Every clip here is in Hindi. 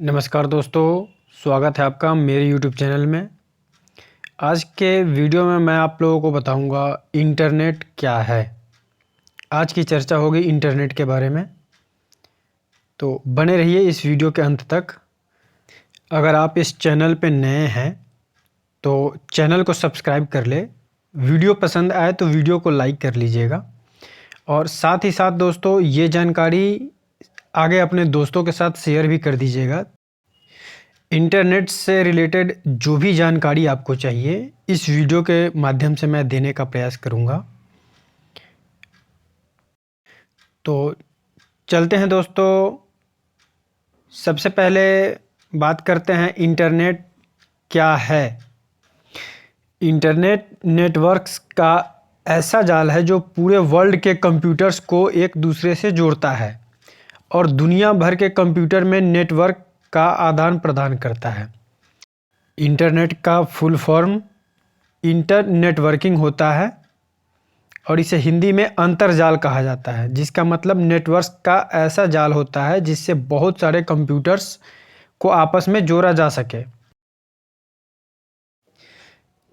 नमस्कार दोस्तों, स्वागत है आपका मेरे YouTube चैनल में। आज के वीडियो में मैं आप लोगों को बताऊंगा इंटरनेट क्या है। आज की चर्चा होगी इंटरनेट के बारे में, तो बने रहिए इस वीडियो के अंत तक। अगर आप इस चैनल पे नए हैं तो चैनल को सब्सक्राइब कर ले। वीडियो पसंद आए तो वीडियो को लाइक कर लीजिएगा और साथ ही साथ दोस्तों ये जानकारी आगे अपने दोस्तों के साथ शेयर भी कर दीजिएगा। इंटरनेट से रिलेटेड जो भी जानकारी आपको चाहिए इस वीडियो के माध्यम से मैं देने का प्रयास करूंगा। तो चलते हैं दोस्तों, सबसे पहले बात करते हैं इंटरनेट क्या है। इंटरनेट नेटवर्क्स का ऐसा जाल है जो पूरे वर्ल्ड के कंप्यूटर्स को एक दूसरे से जोड़ता है और दुनिया भर के कंप्यूटर में नेटवर्क का आदान प्रदान करता है। इंटरनेट का फुल फॉर्म इंटर नेटवर्किंग होता है और इसे हिंदी में अंतरजाल कहा जाता है, जिसका मतलब नेटवर्क का ऐसा जाल होता है जिससे बहुत सारे कंप्यूटर्स को आपस में जोड़ा जा सके।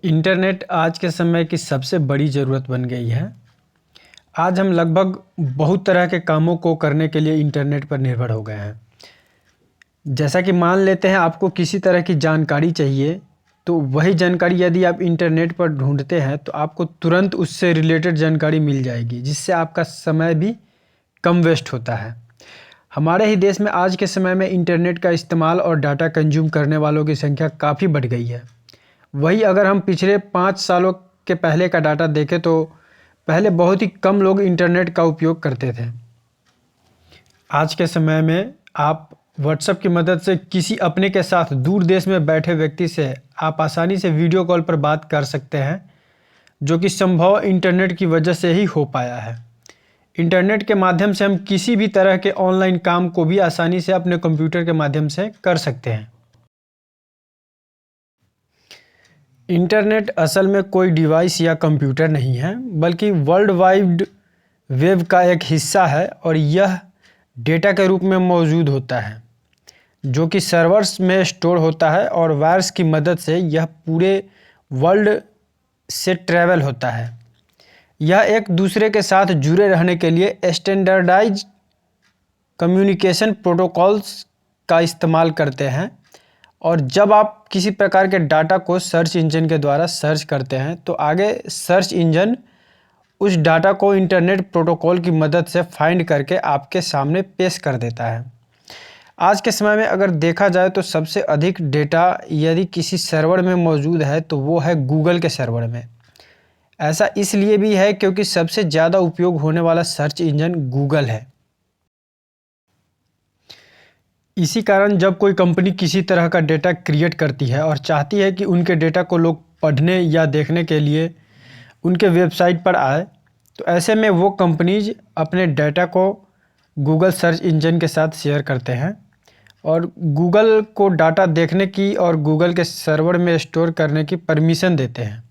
इंटरनेट आज के समय की सबसे बड़ी ज़रूरत बन गई है। आज हम लगभग बहुत तरह के कामों को करने के लिए इंटरनेट पर निर्भर हो गए हैं। जैसा कि मान लेते हैं आपको किसी तरह की जानकारी चाहिए, तो वही जानकारी यदि आप इंटरनेट पर ढूंढते हैं तो आपको तुरंत उससे रिलेटेड जानकारी मिल जाएगी, जिससे आपका समय भी कम वेस्ट होता है। हमारे ही देश में आज के समय में इंटरनेट का इस्तेमाल और डाटा कंज्यूम करने वालों की संख्या काफ़ी बढ़ गई है। वही अगर हम पिछले 5 सालों के पहले का डाटा देखें तो पहले बहुत ही कम लोग इंटरनेट का उपयोग करते थे। आज के समय में आप व्हाट्सएप की मदद से किसी अपने के साथ दूर देश में बैठे व्यक्ति से आप आसानी से वीडियो कॉल पर बात कर सकते हैं, जो कि संभव इंटरनेट की वजह से ही हो पाया है। इंटरनेट के माध्यम से हम किसी भी तरह के ऑनलाइन काम को भी आसानी से अपने कंप्यूटर के माध्यम से कर सकते हैं। इंटरनेट असल में कोई डिवाइस या कंप्यूटर नहीं है, बल्कि वर्ल्ड वाइड वेब का एक हिस्सा है और यह डेटा के रूप में मौजूद होता है, जो कि सर्वर्स में स्टोर होता है और वायर्स की मदद से यह पूरे वर्ल्ड से ट्रैवल होता है। यह एक दूसरे के साथ जुड़े रहने के लिए स्टैंडर्डाइज्ड कम्युनिकेशन प्रोटोकॉल्स का इस्तेमाल करते हैं और जब आप किसी प्रकार के डाटा को सर्च इंजन के द्वारा सर्च करते हैं तो आगे सर्च इंजन उस डाटा को इंटरनेट प्रोटोकॉल की मदद से फाइंड करके आपके सामने पेश कर देता है। आज के समय में अगर देखा जाए तो सबसे अधिक डेटा यदि किसी सर्वर में मौजूद है तो वो है गूगल के सर्वर में। ऐसा इसलिए भी है क्योंकि सबसे ज़्यादा उपयोग होने वाला सर्च इंजन गूगल है। इसी कारण जब कोई कंपनी किसी तरह का डेटा क्रिएट करती है और चाहती है कि उनके डेटा को लोग पढ़ने या देखने के लिए उनके वेबसाइट पर आए, तो ऐसे में वो कंपनीज अपने डेटा को गूगल सर्च इंजन के साथ शेयर करते हैं और गूगल को डाटा देखने की और गूगल के सर्वर में स्टोर करने की परमिशन देते हैं,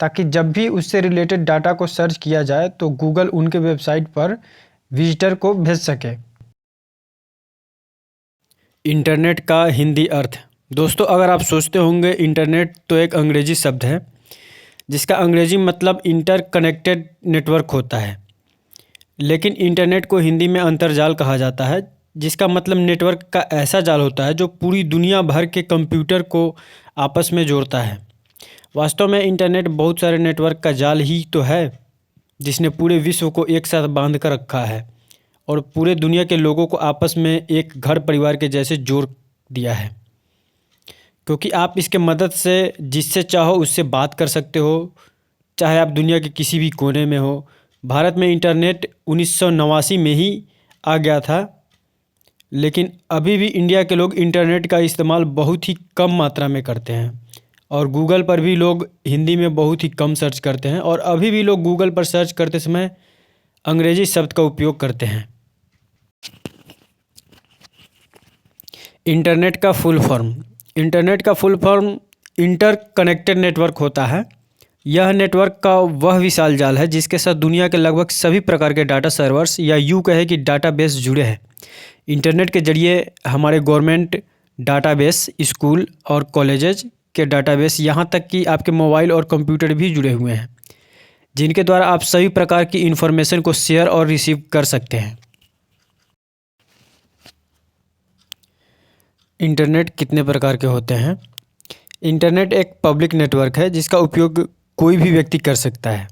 ताकि जब भी उससे रिलेटेड डाटा को सर्च किया जाए तो गूगल उनके वेबसाइट पर विजिटर को भेज सके। इंटरनेट का हिंदी अर्थ। दोस्तों, अगर आप सोचते होंगे इंटरनेट तो एक अंग्रेजी शब्द है जिसका अंग्रेजी मतलब इंटरकनेक्टेड नेटवर्क होता है, लेकिन इंटरनेट को हिंदी में अंतरजाल कहा जाता है, जिसका मतलब नेटवर्क का ऐसा जाल होता है जो पूरी दुनिया भर के कंप्यूटर को आपस में जोड़ता है। वास्तव में इंटरनेट बहुत सारे नेटवर्क का जाल ही तो है जिसने पूरे विश्व को एक साथ बांध कर रखा है और पूरे दुनिया के लोगों को आपस में एक घर परिवार के जैसे जोड़ दिया है, क्योंकि आप इसके मदद से जिससे चाहो उससे बात कर सकते हो, चाहे आप दुनिया के किसी भी कोने में हो। भारत में इंटरनेट 1989 में ही आ गया था, लेकिन अभी भी इंडिया के लोग इंटरनेट का इस्तेमाल बहुत ही कम मात्रा में करते हैं और गूगल पर भी लोग हिंदी में बहुत ही कम सर्च करते हैं और अभी भी लोग गूगल पर सर्च करते समय अंग्रेजी शब्द का उपयोग करते हैं। इंटरनेट का फुल फॉर्म। इंटरनेट का फुल फॉर्म इंटरकनेक्टेड नेटवर्क होता है। यह नेटवर्क का वह विशाल जाल है जिसके साथ दुनिया के लगभग सभी प्रकार के डाटा सर्वर्स या यूँ कहे कि डाटाबेस जुड़े हैं। इंटरनेट के जरिए हमारे गवर्नमेंट, डाटाबेस, स्कूल और कॉलेजेस के डाटाबेस, यहाँ तक कि आपके मोबाइल और कंप्यूटर भी जुड़े हुए हैं, जिनके द्वारा आप सभी प्रकार की इन्फॉर्मेशन को शेयर और रिसीव कर सकते हैं। इंटरनेट कितने प्रकार के होते हैं? इंटरनेट एक पब्लिक नेटवर्क है जिसका उपयोग कोई भी व्यक्ति कर सकता है।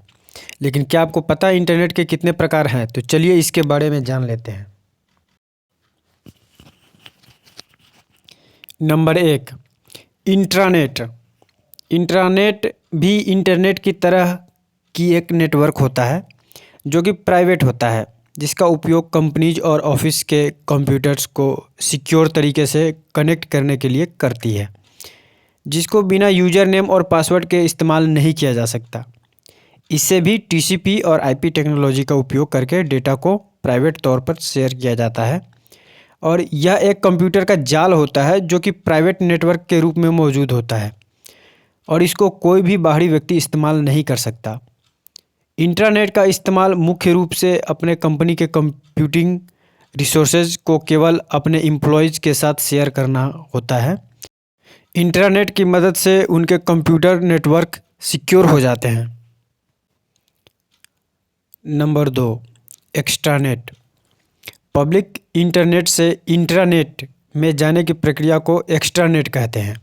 लेकिन क्या आपको पता है इंटरनेट के कितने प्रकार हैं? तो चलिए इसके बारे में जान लेते हैं। Number 1, intranet. इंट्रानेट भी इंटरनेट की तरह की एक नेटवर्क होता है जो कि प्राइवेट होता है, जिसका उपयोग कंपनीज और ऑफिस के कंप्यूटर्स को सिक्योर तरीके से कनेक्ट करने के लिए करती है, जिसको बिना यूज़र नेम और पासवर्ड के इस्तेमाल नहीं किया जा सकता। इससे भी टीसीपी और आईपी टेक्नोलॉजी का उपयोग करके डेटा को प्राइवेट तौर पर शेयर किया जाता है, और यह एक कंप्यूटर का जाल होता है जो कि प्राइवेट नेटवर्क के रूप में मौजूद होता है और इसको कोई भी बाहरी व्यक्ति इस्तेमाल नहीं कर सकता। इंट्रानेट का इस्तेमाल मुख्य रूप से अपने कंपनी के कंप्यूटिंग रिसोर्सेज को केवल अपने एम्प्लॉयज़ के साथ शेयर करना होता है। इंटरनेट की मदद से उनके कंप्यूटर नेटवर्क सिक्योर हो जाते हैं। Number 2, extranet. पब्लिक इंटरनेट से इंट्रानेट में जाने की प्रक्रिया को एक्स्ट्रानेट कहते हैं।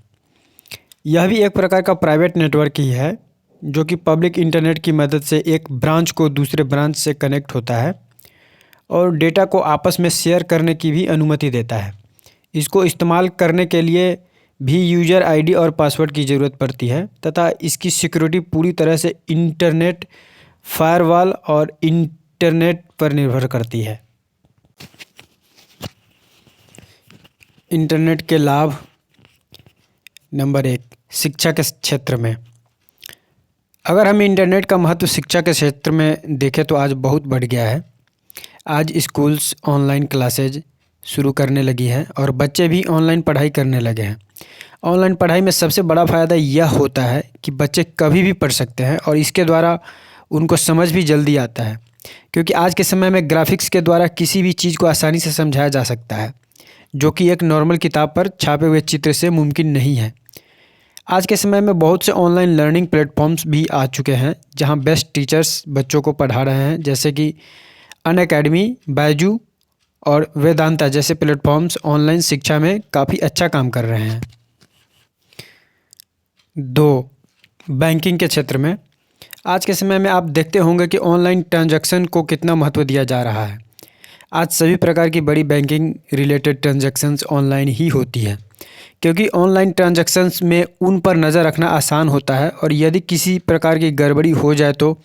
यह भी एक प्रकार का प्राइवेट नेटवर्क ही है जो कि पब्लिक इंटरनेट की मदद से एक ब्रांच को दूसरे ब्रांच से कनेक्ट होता है और डेटा को आपस में शेयर करने की भी अनुमति देता है। इसको इस्तेमाल करने के लिए भी यूज़र आईडी और पासवर्ड की ज़रूरत पड़ती है तथा इसकी सिक्योरिटी पूरी तरह से इंटरनेट फायरवॉल और इंटरनेट पर निर्भर करती है। इंटरनेट के लाभ। नंबर 1, शिक्षा के क्षेत्र में। अगर हम इंटरनेट का महत्व शिक्षा के क्षेत्र में देखें तो आज बहुत बढ़ गया है। आज स्कूल्स ऑनलाइन क्लासेज शुरू करने लगी हैं और बच्चे भी ऑनलाइन पढ़ाई करने लगे हैं। ऑनलाइन पढ़ाई में सबसे बड़ा फ़ायदा यह होता है कि बच्चे कभी भी पढ़ सकते हैं और इसके द्वारा उनको समझ भी जल्दी आता है, क्योंकि आज के समय में ग्राफिक्स के द्वारा किसी भी चीज़ को आसानी से समझाया जा सकता है, जो कि एक नॉर्मल किताब पर छापे हुए चित्र से मुमकिन नहीं है। आज के समय में बहुत से ऑनलाइन लर्निंग प्लेटफॉर्म्स भी आ चुके हैं जहां बेस्ट टीचर्स बच्चों को पढ़ा रहे हैं, जैसे कि अनअकैडमी, बायजू और वेदांता जैसे प्लेटफॉर्म्स ऑनलाइन शिक्षा में काफ़ी अच्छा काम कर रहे हैं। 2, बैंकिंग के क्षेत्र में। आज के समय में आप देखते होंगे कि ऑनलाइन ट्रांजैक्शन को कितना महत्व दिया जा रहा है। आज सभी प्रकार की बड़ी बैंकिंग रिलेटेड ट्रांजैक्शंस ऑनलाइन ही होती है, क्योंकि ऑनलाइन ट्रांजैक्शंस में उन पर नज़र रखना आसान होता है और यदि किसी प्रकार की गड़बड़ी हो जाए तो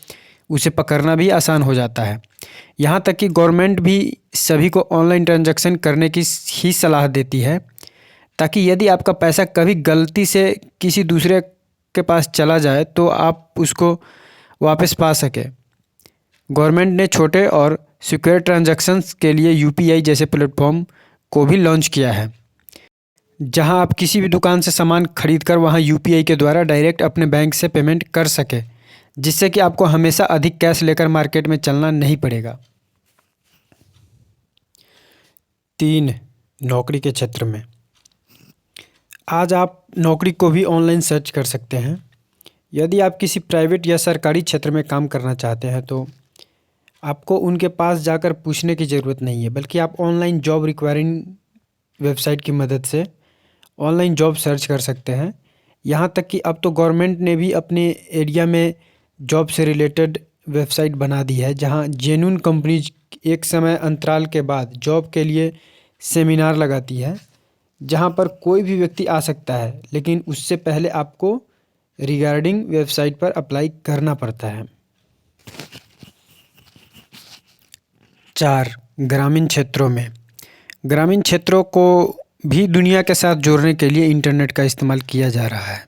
उसे पकड़ना भी आसान हो जाता है। यहाँ तक कि गवर्नमेंट भी सभी को ऑनलाइन ट्रांजैक्शन करने की ही सलाह देती है, ताकि यदि आपका पैसा कभी गलती से किसी दूसरे के पास चला जाए तो आप उसको वापस पा सके। गवर्नमेंट ने छोटे और सिक्योर ट्रांजैक्शंस के लिए यूपीआई जैसे प्लेटफॉर्म को भी लॉन्च किया है, जहां आप किसी भी दुकान से सामान खरीदकर वहां यूपीआई के द्वारा डायरेक्ट अपने बैंक से पेमेंट कर सके, जिससे कि आपको हमेशा अधिक कैश लेकर मार्केट में चलना नहीं पड़ेगा। 3, नौकरी के क्षेत्र में। आज आप नौकरी को भी ऑनलाइन सर्च कर सकते हैं। यदि आप किसी प्राइवेट या सरकारी क्षेत्र में काम करना चाहते हैं तो आपको उनके पास जाकर पूछने की ज़रूरत नहीं है, बल्कि आप ऑनलाइन जॉब रिक्वायरिंग वेबसाइट की मदद से ऑनलाइन जॉब सर्च कर सकते हैं। यहाँ तक कि अब तो गवर्नमेंट ने भी अपने एरिया में जॉब से रिलेटेड वेबसाइट बना दी है, जहाँ जेन्युइन कंपनीज एक समय अंतराल के बाद जॉब के लिए सेमिनार लगाती है, जहाँ पर कोई भी व्यक्ति आ सकता है, लेकिन उससे पहले आपको रिगार्डिंग वेबसाइट पर अप्लाई करना पड़ता है। 4, ग्रामीण क्षेत्रों में। ग्रामीण क्षेत्रों को भी दुनिया के साथ जोड़ने के लिए इंटरनेट का इस्तेमाल किया जा रहा है।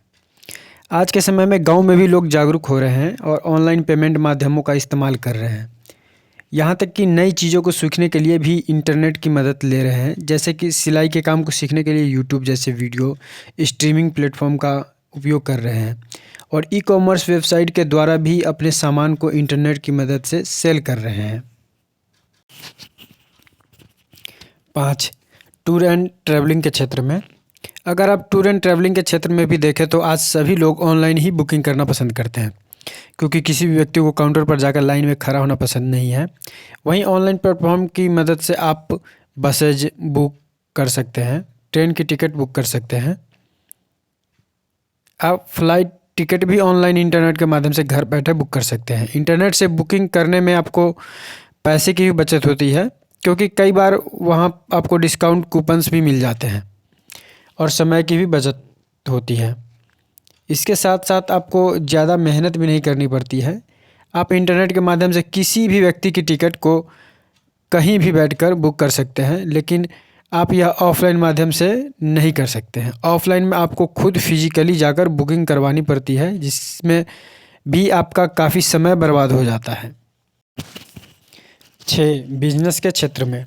आज के समय में गांव में भी लोग जागरूक हो रहे हैं और ऑनलाइन पेमेंट माध्यमों का इस्तेमाल कर रहे हैं। यहाँ तक कि नई चीज़ों को सीखने के लिए भी इंटरनेट की मदद ले रहे हैं, जैसे कि सिलाई के काम को सीखने के लिए यूट्यूब जैसे वीडियो स्ट्रीमिंग प्लेटफॉर्म का उपयोग कर रहे हैं और ई कॉमर्स वेबसाइट के द्वारा भी अपने सामान को इंटरनेट की मदद से सेल कर रहे हैं। 5, टूर एंड ट्रैवलिंग के क्षेत्र में। अगर आप टूर एंड ट्रैवलिंग के क्षेत्र में भी देखें तो आज सभी लोग ऑनलाइन ही बुकिंग करना पसंद करते हैं, क्योंकि किसी भी व्यक्ति को काउंटर पर जाकर लाइन में खड़ा होना पसंद नहीं है। वहीं ऑनलाइन प्लेटफॉर्म की मदद से आप बसेज बुक कर सकते हैं, ट्रेन की टिकट बुक कर सकते हैं। आप फ्लाइट टिकट भी ऑनलाइन इंटरनेट के माध्यम से घर बैठे बुक कर सकते हैं। इंटरनेट से बुकिंग करने में आपको पैसे की भी बचत होती है, क्योंकि कई बार वहाँ आपको डिस्काउंट कूपन्स भी मिल जाते हैं और समय की भी बचत होती है। इसके साथ साथ आपको ज़्यादा मेहनत भी नहीं करनी पड़ती है। आप इंटरनेट के माध्यम से किसी भी व्यक्ति की टिकट को कहीं भी बैठकर बुक कर सकते हैं, लेकिन आप यह ऑफलाइन माध्यम से नहीं कर सकते हैं। ऑफलाइन में आपको खुद फिजिकली जाकर बुकिंग करवानी पड़ती है, जिसमें भी आपका काफ़ी समय बर्बाद हो जाता है। 6. बिजनेस के क्षेत्र में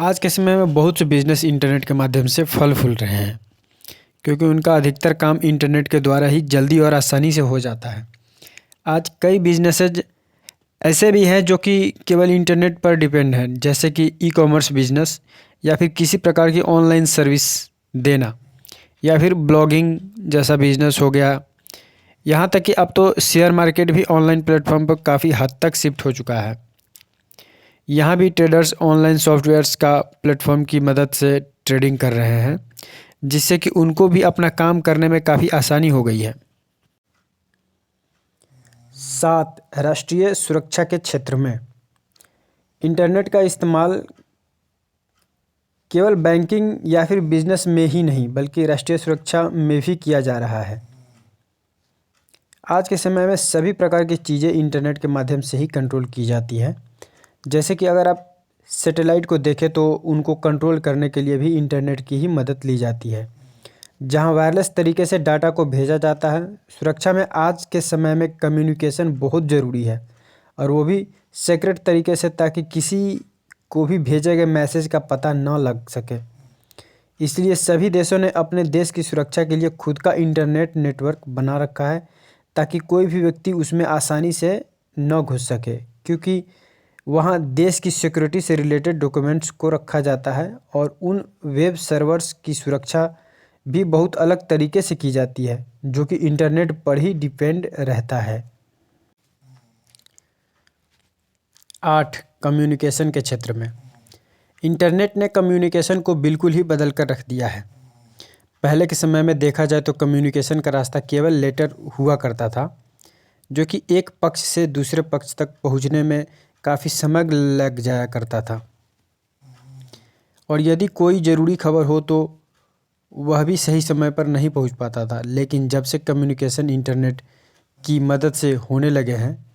आज के समय में बहुत से बिजनेस इंटरनेट के माध्यम से फल फूल रहे हैं, क्योंकि उनका अधिकतर काम इंटरनेट के द्वारा ही जल्दी और आसानी से हो जाता है। आज कई बिजनेसेज ऐसे भी हैं जो कि केवल इंटरनेट पर डिपेंड हैं, जैसे कि ई कॉमर्स बिजनेस या फिर किसी प्रकार की ऑनलाइन सर्विस देना, या फिर ब्लॉगिंग जैसा बिजनेस हो गया। यहाँ तक कि अब तो शेयर मार्केट भी ऑनलाइन प्लेटफॉर्म पर काफ़ी हद तक शिफ्ट हो चुका है। यहाँ भी ट्रेडर्स ऑनलाइन सॉफ्टवेयर्स का प्लेटफॉर्म की मदद से ट्रेडिंग कर रहे हैं, जिससे कि उनको भी अपना काम करने में काफ़ी आसानी हो गई है। 7. राष्ट्रीय सुरक्षा के क्षेत्र में इंटरनेट का इस्तेमाल केवल बैंकिंग या फिर बिजनेस में ही नहीं, बल्कि राष्ट्रीय सुरक्षा में भी किया जा रहा है। आज के समय में सभी प्रकार की चीज़ें इंटरनेट के माध्यम से ही कंट्रोल की जाती है। जैसे कि अगर आप सैटेलाइट को देखें तो उनको कंट्रोल करने के लिए भी इंटरनेट की ही मदद ली जाती है, जहां वायरलेस तरीके से डाटा को भेजा जाता है। सुरक्षा में आज के समय में कम्युनिकेशन बहुत ज़रूरी है, और वो भी सीक्रेट तरीके से, ताकि किसी को भी भेजे गए मैसेज का पता न लग सके। इसलिए सभी देशों ने अपने देश की सुरक्षा के लिए खुद का इंटरनेट नेटवर्क बना रखा है, ताकि कोई भी व्यक्ति उसमें आसानी से न घुस सके, क्योंकि वहाँ देश की सिक्योरिटी से रिलेटेड डॉक्यूमेंट्स को रखा जाता है, और उन वेब सर्वर्स की सुरक्षा भी बहुत अलग तरीके से की जाती है, जो कि इंटरनेट पर ही डिपेंड रहता है। 8. कम्युनिकेशन के क्षेत्र में इंटरनेट ने कम्युनिकेशन को बिल्कुल ही बदल कर रख दिया है। पहले के समय में देखा जाए तो कम्युनिकेशन का रास्ता केवल लेटर हुआ करता था, जो कि एक पक्ष से दूसरे पक्ष तक पहुंचने में काफ़ी समय लग जाया करता था, और यदि कोई ज़रूरी खबर हो तो वह भी सही समय पर नहीं पहुंच पाता था। लेकिन जब से कम्युनिकेशन इंटरनेट की मदद से होने लगे हैं,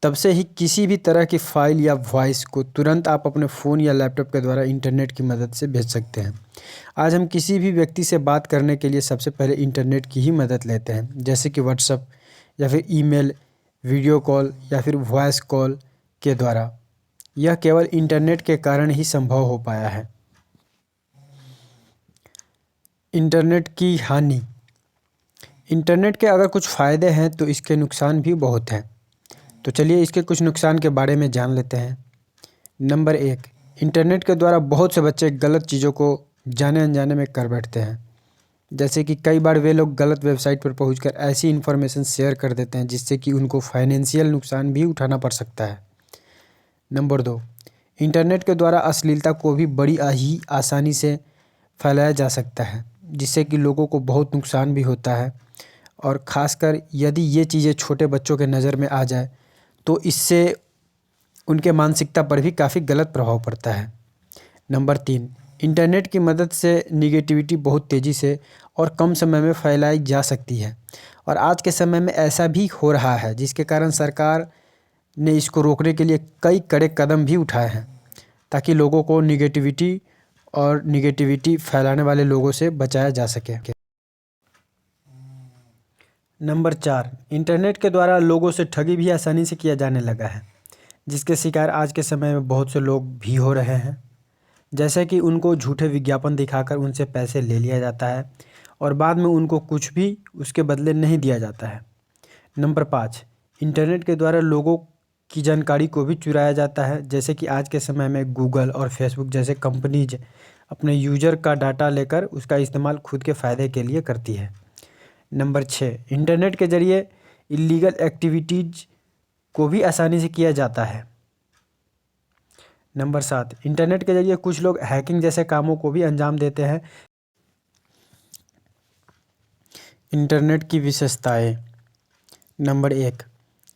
तब से ही किसी भी तरह की फ़ाइल या वॉइस को तुरंत आप अपने फ़ोन या लैपटॉप के द्वारा इंटरनेट की मदद से भेज सकते हैं। आज हम किसी भी व्यक्ति से बात करने के लिए सबसे पहले इंटरनेट की ही मदद लेते हैं, जैसे कि व्हाट्सएप या फिर ईमेल, वीडियो कॉल या फिर वॉइस कॉल के द्वारा। यह केवल इंटरनेट के कारण ही संभव हो पाया है। इंटरनेट की हानि। इंटरनेट के अगर कुछ फ़ायदे हैं तो इसके नुकसान भी बहुत हैं। तो चलिए इसके कुछ नुकसान के बारे में जान लेते हैं। नंबर 1, इंटरनेट के द्वारा बहुत से बच्चे गलत चीज़ों को जाने अनजाने में कर बैठते हैं। जैसे कि कई बार वे लोग गलत वेबसाइट पर पहुंचकर ऐसी इन्फॉर्मेशन शेयर कर देते हैं, जिससे कि उनको फाइनेंशियल नुकसान भी उठाना पड़ सकता है। नंबर 2, इंटरनेट के द्वारा अश्लीलता को भी बड़ी ही आसानी से फैलाया जा सकता है, जिससे कि लोगों को बहुत नुकसान भी होता है, और ख़ासकर यदि ये चीज़ें छोटे बच्चों के नज़र में आ जाए तो इससे उनके मानसिकता पर भी काफ़ी गलत प्रभाव पड़ता है। नंबर 3, इंटरनेट की मदद से निगेटिविटी बहुत तेज़ी से और कम समय में फैलाई जा सकती है, और आज के समय में ऐसा भी हो रहा है, जिसके कारण सरकार ने इसको रोकने के लिए कई कड़े कदम भी उठाए हैं, ताकि लोगों को निगेटिविटी फैलाने वाले लोगों से बचाया जा सके। नंबर 4, इंटरनेट के द्वारा लोगों से ठगी भी आसानी से किया जाने लगा है, जिसके शिकार आज के समय में बहुत से लोग भी हो रहे हैं। जैसे कि उनको झूठे विज्ञापन दिखाकर उनसे पैसे ले लिया जाता है, और बाद में उनको कुछ भी उसके बदले नहीं दिया जाता है। नंबर 5, इंटरनेट के द्वारा लोगों की जानकारी को भी चुराया जाता है। जैसे कि आज के समय में गूगल और फेसबुक जैसे कंपनीज अपने यूजर का डाटा लेकर उसका इस्तेमाल खुद के फ़ायदे के लिए करती है। नंबर 6, इंटरनेट के ज़रिए इल्लीगल एक्टिविटीज़ को भी आसानी से किया जाता है। नंबर 7, इंटरनेट के ज़रिए कुछ लोग हैकिंग जैसे कामों को भी अंजाम देते हैं। इंटरनेट की विशेषताएं। नंबर 1,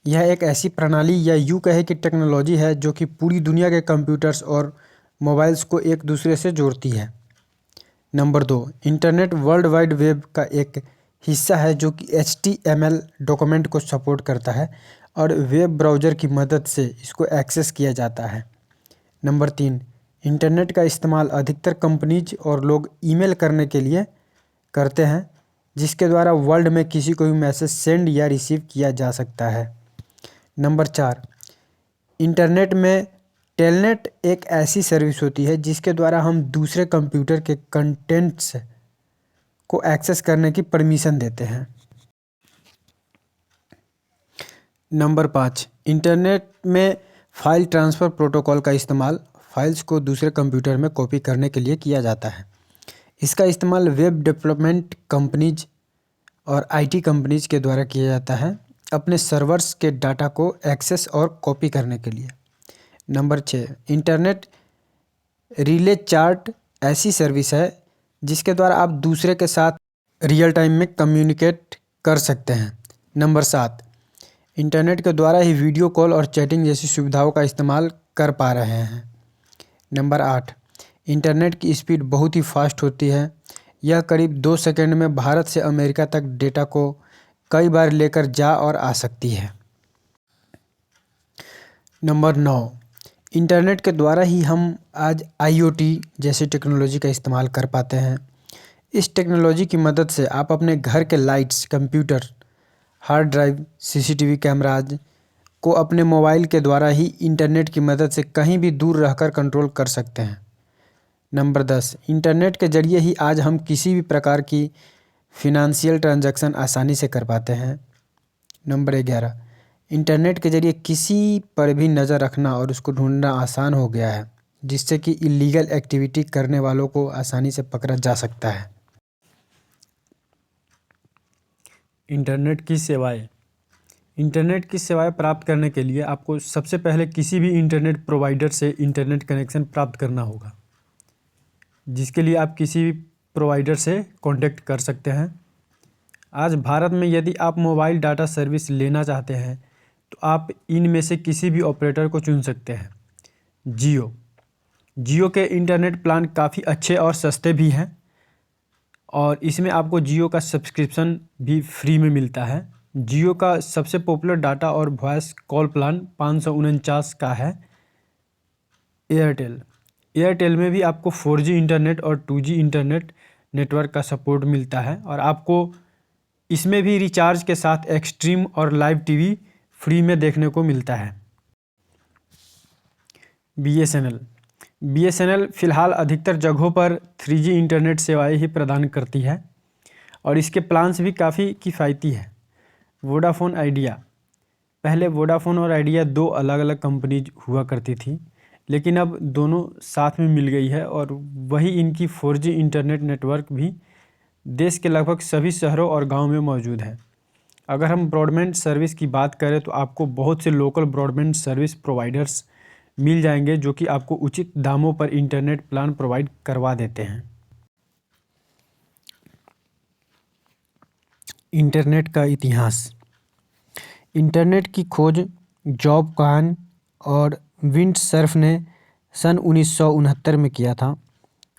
यह एक ऐसी प्रणाली या यूँ कहे कि टेक्नोलॉजी है जो कि पूरी दुनिया के कंप्यूटर्स और मोबाइल्स को एक दूसरे से जोड़ती है। Number 2, internet world wide web का एक हिस्सा है जो कि HTML डॉक्यूमेंट को सपोर्ट करता है और वेब ब्राउज़र की मदद से इसको एक्सेस किया जाता है। नंबर 3, इंटरनेट का इस्तेमाल अधिकतर कंपनीज और लोग ईमेल करने के लिए करते हैं, जिसके द्वारा वर्ल्ड में किसी को भी मैसेज सेंड या रिसीव किया जा सकता है। नंबर 4, इंटरनेट में टेलनेट एक ऐसी सर्विस होती है जिसके द्वारा हम दूसरे कंप्यूटर के कंटेंट्स को एक्सेस करने की परमिशन देते हैं। नंबर 5, इंटरनेट में फ़ाइल ट्रांसफ़र प्रोटोकॉल का इस्तेमाल फाइल्स को दूसरे कंप्यूटर में कॉपी करने के लिए किया जाता है। इसका इस्तेमाल वेब डेवलपमेंट कंपनीज और IT कंपनीज के द्वारा किया जाता है अपने सर्वर्स के डाटा को एक्सेस और कॉपी करने के लिए। नंबर 6, इंटरनेट रिले चार्ट ऐसी सर्विस है जिसके द्वारा आप दूसरे के साथ रियल टाइम में कम्युनिकेट कर सकते हैं। नंबर 7, इंटरनेट के द्वारा ही वीडियो कॉल और चैटिंग जैसी सुविधाओं का इस्तेमाल कर पा रहे हैं। नंबर 8, इंटरनेट की स्पीड बहुत ही फास्ट होती है। यह करीब 2 सेकंड में भारत से अमेरिका तक डेटा को कई बार लेकर जा और आ सकती है। नंबर 9, इंटरनेट के द्वारा ही हम आज IoT जैसी टेक्नोलॉजी का इस्तेमाल कर पाते हैं। इस टेक्नोलॉजी की मदद से आप अपने घर के lights, computer, hard drive, CCTV cameras को अपने मोबाइल के द्वारा ही इंटरनेट की मदद से कहीं भी दूर रहकर कंट्रोल कर सकते हैं। नंबर 10, इंटरनेट के ज़रिए ही आज हम किसी भी प्रकार की फिनंशियल ट्रांजैक्शन आसानी से कर पाते हैं। नंबर 11, इंटरनेट के ज़रिए किसी पर भी नज़र रखना और उसको ढूंढना आसान हो गया है, जिससे कि इलीगल एक्टिविटी करने वालों को आसानी से पकड़ा जा सकता है। इंटरनेट की सेवाएं। इंटरनेट की सेवाएं प्राप्त करने के लिए आपको सबसे पहले किसी भी इंटरनेट प्रोवाइडर से इंटरनेट कनेक्शन प्राप्त करना होगा, जिसके लिए आप किसी भी प्रोवाइडर से कांटेक्ट कर सकते हैं। आज भारत में यदि आप मोबाइल डाटा सर्विस लेना चाहते हैं तो आप इनमें से किसी भी ऑपरेटर को चुन सकते हैं। जियो के इंटरनेट प्लान काफ़ी अच्छे और सस्ते भी हैं और इसमें आपको जियो का सब्सक्रिप्शन भी फ्री में मिलता है। जियो का सबसे पॉपुलर डाटा और वॉइस कॉल प्लान 549 का है। एयरटेल में भी आपको 4G इंटरनेट और 2G इंटरनेट नेटवर्क का सपोर्ट मिलता है और आपको इसमें भी रिचार्ज के साथ एक्सट्रीम और लाइव टीवी फ्री में देखने को मिलता है। BSNL फ़िलहाल अधिकतर जगहों पर 3G इंटरनेट सेवाएं ही प्रदान करती है और इसके प्लान्स भी काफ़ी किफ़ायती है। Vodafone idea. पहले वोडाफोन और आइडिया 2 अलग अलग कंपनीज हुआ करती थी, लेकिन अब दोनों साथ में मिल गई है और वही इनकी 4G इंटरनेट नेटवर्क भी देश के लगभग सभी शहरों और गाँव में मौजूद है। अगर हम ब्रॉडबैंड सर्विस की बात करें तो आपको बहुत से लोकल ब्रॉडबैंड सर्विस प्रोवाइडर्स मिल जाएंगे जो कि आपको उचित दामों पर इंटरनेट प्लान प्रोवाइड करवा देते हैं। इंटरनेट का इतिहास। इंटरनेट की खोज जॉब काहन और विंडसर्फ ने सन 1969 में किया था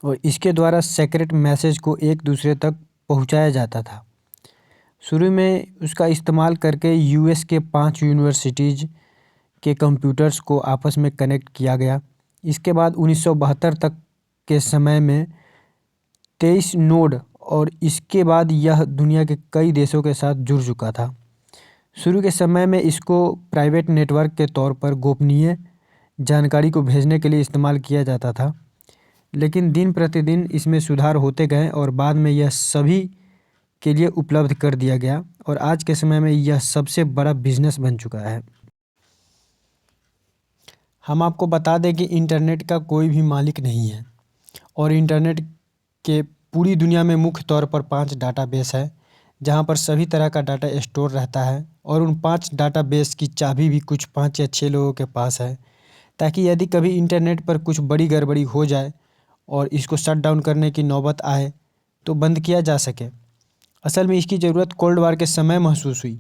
और इसके द्वारा सेक्रेट मैसेज को एक दूसरे तक पहुंचाया जाता था। शुरू में उसका इस्तेमाल करके US के 5 यूनिवर्सिटीज़ के कंप्यूटर्स को आपस में कनेक्ट किया गया। इसके बाद 1972 तक के समय में 23 नोड और इसके बाद यह दुनिया के कई देशों के साथ जुड़ चुका था। शुरू के समय में इसको प्राइवेट नेटवर्क के तौर पर गोपनीय जानकारी को भेजने के लिए इस्तेमाल किया जाता था, लेकिन दिन प्रतिदिन इसमें सुधार होते गए और बाद में यह सभी के लिए उपलब्ध कर दिया गया और आज के समय में यह सबसे बड़ा बिजनेस बन चुका है। हम आपको बता दें कि इंटरनेट का कोई भी मालिक नहीं है और इंटरनेट के पूरी दुनिया में मुख्य तौर पर 5 डाटाबेस है जहां पर सभी तरह का डाटा स्टोर रहता है और उन 5 डाटाबेस की चाबी भी कुछ 5 या 6 लोगों के पास है, ताकि यदि कभी इंटरनेट पर कुछ बड़ी गड़बड़ी हो जाए और इसको शट डाउन करने की नौबत आए तो बंद किया जा सके। असल में इसकी ज़रूरत कोल्ड वार के समय महसूस हुई,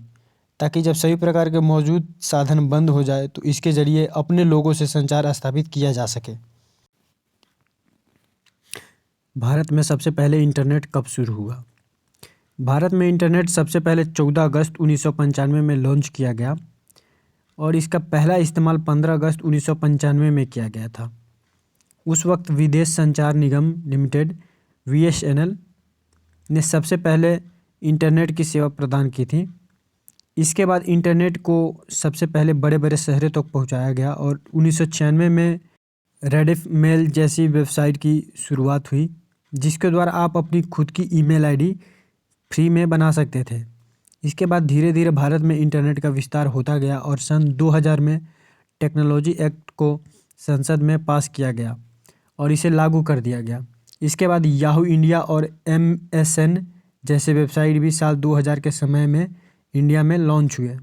ताकि जब सभी प्रकार के मौजूद साधन बंद हो जाए तो इसके ज़रिए अपने लोगों से संचार स्थापित किया जा सके। भारत में सबसे पहले इंटरनेट कब शुरू हुआ? भारत में इंटरनेट सबसे पहले 14 अगस्त 1995 में लॉन्च किया गया और इसका पहला इस्तेमाल 15 अगस्त 1995 में किया गया था। उस वक्त विदेश संचार निगम लिमिटेड (VSNL) ने सबसे पहले इंटरनेट की सेवा प्रदान की थी। इसके बाद इंटरनेट को सबसे पहले बड़े बड़े शहरों तक पहुंचाया गया और 1996 में रेडिफ मेल जैसी वेबसाइट की शुरुआत हुई, जिसके द्वारा आप अपनी खुद की ईमेल आईडी फ्री में बना सकते थे। इसके बाद धीरे धीरे भारत में इंटरनेट का विस्तार होता गया और सन 2000 में टेक्नोलॉजी एक्ट को संसद में पास किया गया और इसे लागू कर दिया गया। इसके बाद याहू इंडिया और MSN जैसे वेबसाइट भी साल 2000 के समय में इंडिया में लॉन्च हुए।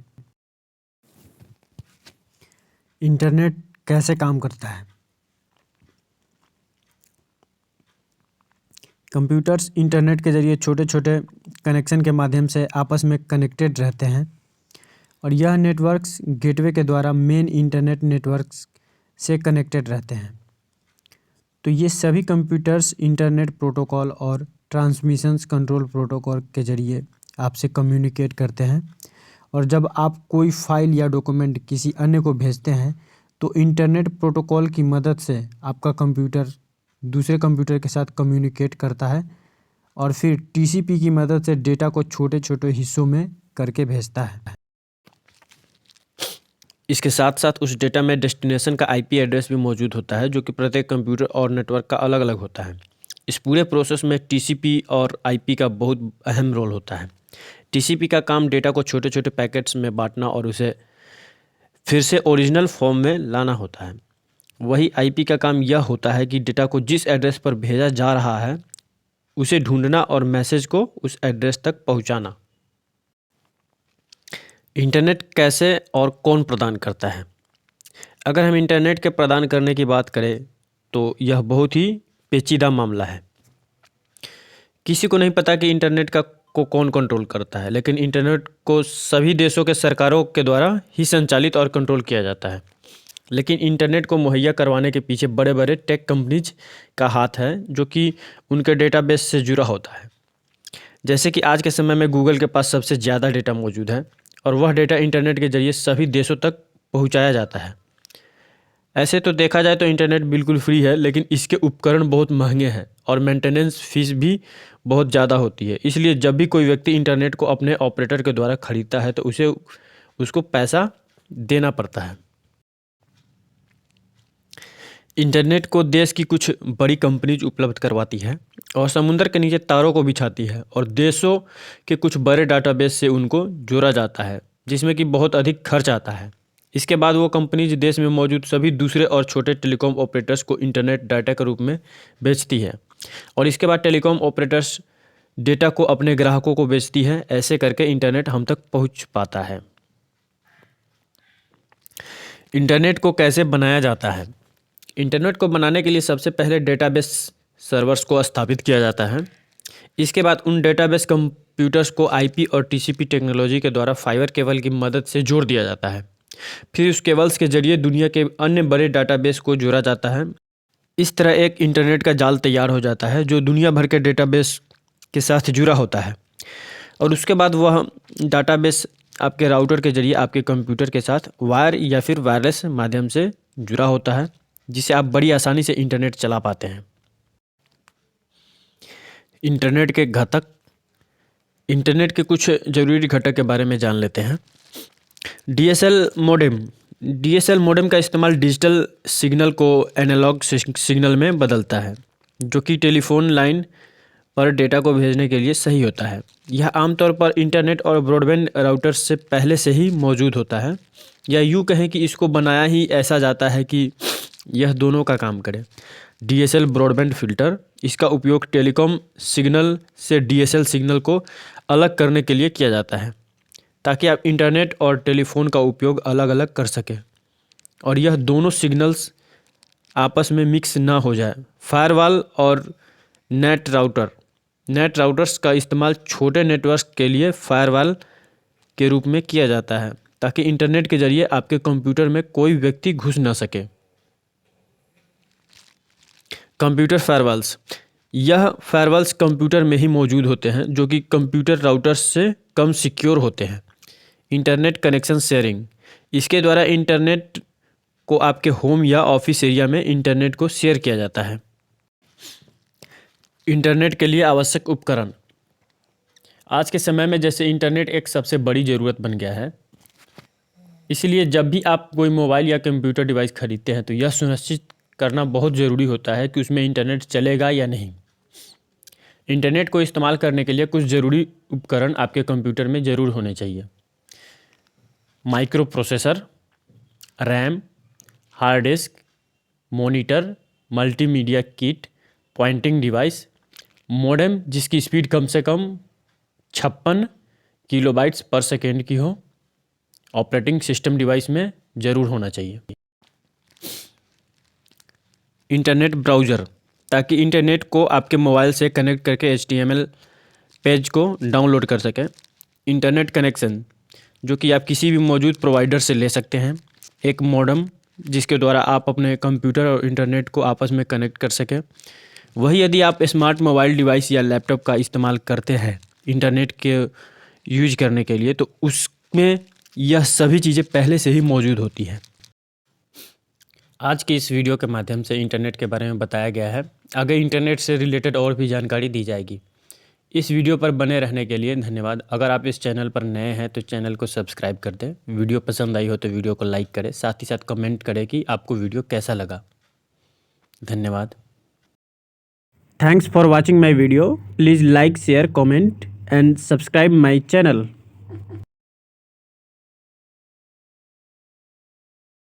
इंटरनेट कैसे काम करता है? कंप्यूटर्स इंटरनेट के ज़रिए छोटे छोटे कनेक्शन के माध्यम से आपस में कनेक्टेड रहते हैं और यह नेटवर्क्स गेटवे के द्वारा मेन इंटरनेट नेटवर्क्स से कनेक्टेड रहते हैं। तो ये सभी कंप्यूटर्स इंटरनेट प्रोटोकॉल और ट्रांसमिशंस कंट्रोल प्रोटोकॉल के ज़रिए आपसे कम्युनिकेट करते हैं और जब आप कोई फाइल या डॉक्यूमेंट किसी अन्य को भेजते हैं तो इंटरनेट प्रोटोकॉल की मदद से आपका कंप्यूटर दूसरे कंप्यूटर के साथ कम्युनिकेट करता है और फिर TCP की मदद से डेटा को छोटे छोटे हिस्सों में करके भेजता है। इसके साथ साथ उस डेटा में डेस्टिनेशन का IP एड्रेस भी मौजूद होता है, जो कि प्रत्येक कंप्यूटर और नेटवर्क का अलग अलग होता है। इस पूरे प्रोसेस में TCP और IP का बहुत अहम रोल होता है। TCP का काम डेटा को छोटे छोटे पैकेट्स में बांटना और उसे फिर से ओरिजिनल फॉर्म में लाना होता है। वही IP का काम यह होता है कि डेटा को जिस एड्रेस पर भेजा जा रहा है उसे ढूंढना और मैसेज को उस एड्रेस तक पहुंचाना। इंटरनेट कैसे और कौन प्रदान करता है? अगर हम इंटरनेट के प्रदान करने की बात करें तो यह बहुत ही पेचीदा मामला है। किसी को नहीं पता कि इंटरनेट को कौन कंट्रोल करता है, लेकिन इंटरनेट को सभी देशों के सरकारों के द्वारा ही संचालित और कंट्रोल किया जाता है। लेकिन इंटरनेट को मुहैया करवाने के पीछे बड़े बड़े टेक कंपनीज का हाथ है, जो कि उनके डेटाबेस से जुड़ा होता है। जैसे कि आज के समय में गूगल के पास सबसे ज़्यादा डेटा मौजूद है और वह डेटा इंटरनेट के ज़रिए सभी देशों तक पहुंचाया जाता है। ऐसे तो देखा जाए तो इंटरनेट बिल्कुल फ्री है, लेकिन इसके उपकरण बहुत महंगे हैं और मेंटेनेंस फीस भी बहुत ज़्यादा होती है। इसलिए जब भी कोई व्यक्ति इंटरनेट को अपने ऑपरेटर के द्वारा खरीदता है तो उसको पैसा देना पड़ता है। इंटरनेट को देश की कुछ बड़ी कंपनीज उपलब्ध करवाती है और समुद्र के नीचे तारों को बिछाती है और देशों के कुछ बड़े डाटाबेस से उनको जोड़ा जाता है, जिसमें कि बहुत अधिक खर्च आता है। इसके बाद वो कंपनीज देश में मौजूद सभी दूसरे और छोटे टेलीकॉम ऑपरेटर्स को इंटरनेट डाटा के रूप में बेचती है और इसके बाद टेलीकॉम ऑपरेटर्स डेटा को अपने ग्राहकों को बेचती है। ऐसे करके इंटरनेट हम तक पहुँच पाता है। इंटरनेट को कैसे बनाया जाता है? इंटरनेट को बनाने के लिए सबसे पहले डेटाबेस सर्वर्स को स्थापित किया जाता है। इसके बाद उन डेटाबेस कंप्यूटर्स को IP और TCP टेक्नोलॉजी के द्वारा फाइबर केबल की मदद से जोड़ दिया जाता है। फिर उस केबल्स के जरिए दुनिया के अन्य बड़े डाटाबेस को जोड़ा जाता है। इस तरह एक इंटरनेट का जाल तैयार हो जाता है जो दुनिया भर के डेटाबेस के साथ जुड़ा होता है और उसके बाद वह डाटाबेस आपके राउटर के जरिए आपके कंप्यूटर के साथ वायर या फिर वायरलेस माध्यम से जुड़ा होता है, जिससे आप बड़ी आसानी से इंटरनेट चला पाते हैं। इंटरनेट के घटक, इंटरनेट के कुछ ज़रूरी घटक के बारे में जान लेते हैं। DSL मॉडेम का इस्तेमाल डिजिटल सिग्नल को एनालॉग सिग्नल में बदलता है, जो कि टेलीफोन लाइन पर डेटा को भेजने के लिए सही होता है। यह आमतौर पर इंटरनेट और ब्रॉडबैंड राउटर्स से पहले से ही मौजूद होता है, या यूँ कहें कि इसको बनाया ही ऐसा जाता है कि यह दोनों का काम करे। DSL ब्रॉडबैंड फ़िल्टर, इसका उपयोग टेलीकॉम सिग्नल से DSL सिग्नल को अलग करने के लिए किया जाता है ताकि आप इंटरनेट और टेलीफोन का उपयोग अलग अलग कर सकें और यह दोनों सिग्नल्स आपस में मिक्स ना हो जाए। फायरवॉल और नेट राउटर्स का इस्तेमाल छोटे नेटवर्क के लिए फायरवॉल के रूप में किया जाता है ताकि इंटरनेट के जरिए आपके कंप्यूटर में कोई व्यक्ति घुस ना सके। कंप्यूटर फायरवॉल्स, यह फायरवॉल्स कंप्यूटर में ही मौजूद होते हैं जो कि कंप्यूटर राउटर्स से कम सिक्योर होते हैं। इंटरनेट कनेक्शन शेयरिंग, इसके द्वारा इंटरनेट को आपके होम या ऑफिस एरिया में इंटरनेट को शेयर किया जाता है। इंटरनेट के लिए आवश्यक उपकरण, आज के समय में जैसे इंटरनेट एक सबसे बड़ी ज़रूरत बन गया है, इसलिए जब भी आप कोई मोबाइल या कंप्यूटर डिवाइस खरीदते हैं तो यह सुनिश्चित करना बहुत ज़रूरी होता है कि उसमें इंटरनेट चलेगा या नहीं। इंटरनेट को इस्तेमाल करने के लिए कुछ ज़रूरी उपकरण आपके कंप्यूटर में ज़रूर होने चाहिए। Micro processor, RAM, hard disk, monitor, multimedia kit, pointing device, modem जिसकी स्पीड कम से कम 56 किलोबाइट्स पर सेकेंड की हो, ऑपरेटिंग सिस्टम डिवाइस में ज़रूर होना चाहिए। इंटरनेट ब्राउज़र, ताकि इंटरनेट को आपके मोबाइल से कनेक्ट करके HTML पेज को डाउनलोड कर सकें। इंटरनेट कनेक्शन, जो कि आप किसी भी मौजूद प्रोवाइडर से ले सकते हैं। एक मॉडेम जिसके द्वारा आप अपने कंप्यूटर और इंटरनेट को आपस में कनेक्ट कर सकें। वही यदि आप स्मार्ट मोबाइल डिवाइस या लैपटॉप का इस्तेमाल करते हैं इंटरनेट के यूज करने के लिए, तो उसमें यह सभी चीज़ें पहले से ही मौजूद होती हैं। आज की इस वीडियो के माध्यम से इंटरनेट के बारे में बताया गया है। आगे इंटरनेट से रिलेटेड और भी जानकारी दी जाएगी। इस वीडियो पर बने रहने के लिए धन्यवाद। अगर आप इस चैनल पर नए हैं तो चैनल को सब्सक्राइब कर दें। वीडियो पसंद आई हो तो वीडियो को लाइक करें, साथ ही साथ कमेंट करें कि आपको वीडियो कैसा लगा। धन्यवाद। Thanks for watching my video. Please like, share, comment and subscribe my channel.